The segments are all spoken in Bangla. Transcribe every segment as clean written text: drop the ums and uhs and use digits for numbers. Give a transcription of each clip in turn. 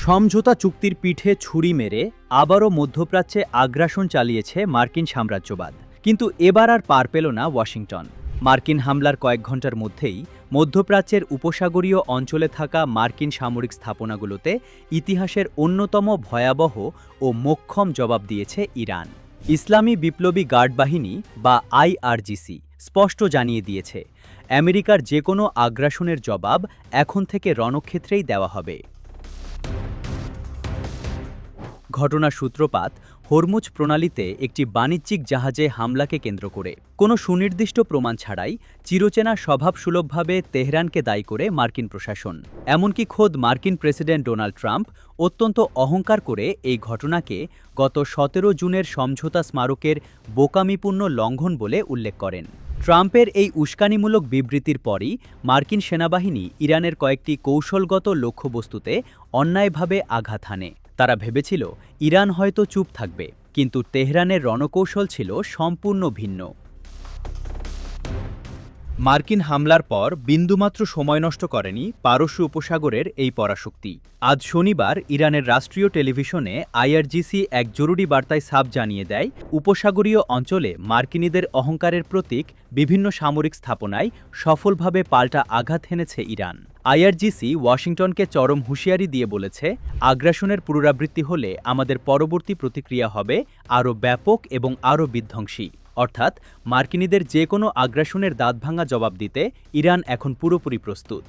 সমঝোতা চুক্তির পিঠে ছুরি মেরে আবারও মধ্যপ্রাচ্যে আগ্রাসন চালিয়েছে মার্কিন সাম্রাজ্যবাদ। কিন্তু এবার আর পার পেল না ওয়াশিংটন। মার্কিন হামলার কয়েক ঘণ্টার মধ্যেই মধ্যপ্রাচ্যের উপসাগরীয় অঞ্চলে থাকা মার্কিন সামরিক স্থাপনাগুলোতে ইতিহাসের অন্যতম ভয়াবহ ও মোক্ষম জবাব দিয়েছে ইরান। ইসলামী বিপ্লবী গার্ড বাহিনী বা আইআরজিসি স্পষ্ট জানিয়ে দিয়েছে, আমেরিকার যে কোনো আগ্রাসনের জবাব এখন থেকে রণক্ষেত্রেই দেওয়া হবে। ঘটনার সূত্রপাত হরমুজ প্রণালীতে একটি বাণিজ্যিক জাহাজে হামলাকে কেন্দ্র করে। কোনো সুনির্দিষ্ট প্রমাণ ছাড়াই চিরচেনা স্বভাবসুলভভাবে তেহরানকে দায়ী করে মার্কিন প্রশাসন। এমনকি খোদ মার্কিন প্রেসিডেন্ট ডোনাল্ড ট্রাম্প অত্যন্ত অহংকার করে এই ঘটনাকে গত ১৭ জুনের সমঝোতা স্মারকের বোকামিপূর্ণ লঙ্ঘন বলে উল্লেখ করেন। ট্রাম্পের এই উস্কানিমূলক বিবৃতির পরই মার্কিন সেনাবাহিনী ইরানের কয়েকটি কৌশলগত লক্ষ্যবস্তুতে অন্যায়ভাবে আঘাত হানে। তারা ভেবেছিল ইরান হয়তো চুপ থাকবে, কিন্তু তেহরানের রণকৌশল ছিল সম্পূর্ণ ভিন্ন। মার্কিন হামলার পর বিন্দুমাত্র সময় নষ্ট করেনি পারস্য উপসাগরের এই পরাশক্তি। আজ শনিবার ইরানের রাষ্ট্রীয় টেলিভিশনে আইআরজিসি এক জরুরি বার্তায় সাফ জানিয়ে দেয়, উপসাগরীয় অঞ্চলে মার্কিনীদের অহংকারের প্রতীক বিভিন্ন সামরিক স্থাপনায় সফলভাবে পাল্টা আঘাত হেনেছে ইরান। আইআরজিসি ওয়াশিংটনকে চরম হুঁশিয়ারি দিয়ে বলেছে, আগ্রাসনের পুনরাবৃত্তি হলে আমাদের পরবর্তী প্রতিক্রিয়া হবে আরও ব্যাপক এবং আরও বিধ্বংসী। অর্থাৎ মার্কিনীদের যে কোনো আগ্রাসনের দাঁতভাঙা জবাব দিতে ইরান এখন পুরোপুরি প্রস্তুত।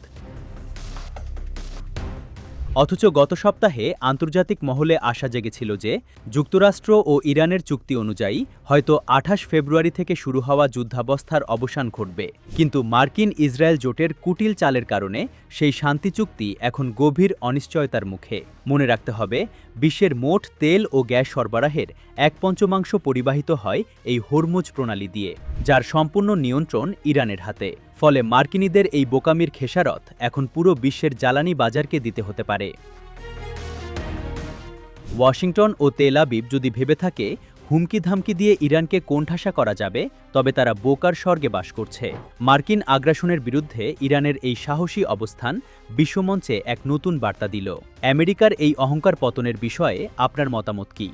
অথচ গত সপ্তাহে আন্তর্জাতিক মহলে আশা জেগেছিল যে যুক্তরাষ্ট্র ও ইরানের চুক্তি অনুযায়ী হয়তো ২৮ ফেব্রুয়ারি থেকে শুরু হওয়া যুদ্ধাবস্থার অবসান ঘটবে। কিন্তু মার্কিন ইসরায়েল জোটের কুটিল চালের কারণে সেই শান্তি চুক্তি এখন গভীর অনিশ্চয়তার মুখে। মনে রাখতে হবে, বিশ্বের মোট তেল ও গ্যাস সরবরাহের ১/৫ পরিবাহিত হয় এই হরমুজ প্রণালী দিয়ে, যার সম্পূর্ণ নিয়ন্ত্রণ ইরানের হাতে। ফলে মার্কিনীদের এই বোকামির খেসারত এখন পুরো বিশ্বের জ্বালানি বাজারকে দিতে হতে পারে। ওয়াশিংটন ও তেল আবিব যদি ভেবে থাকে হুমকি ধামকি দিয়ে ইরানকে কোণঠাসা করা যাবে, তবে তারা বোকার স্বর্গে বাস করছে। মার্কিন আগ্রাসনের বিরুদ্ধে ইরানের এই সাহসী অবস্থান বিশ্বমঞ্চে এক নতুন বার্তা দিল। আমেরিকার এই অহংকার পতনের বিষয়ে আপনার মতামত কী?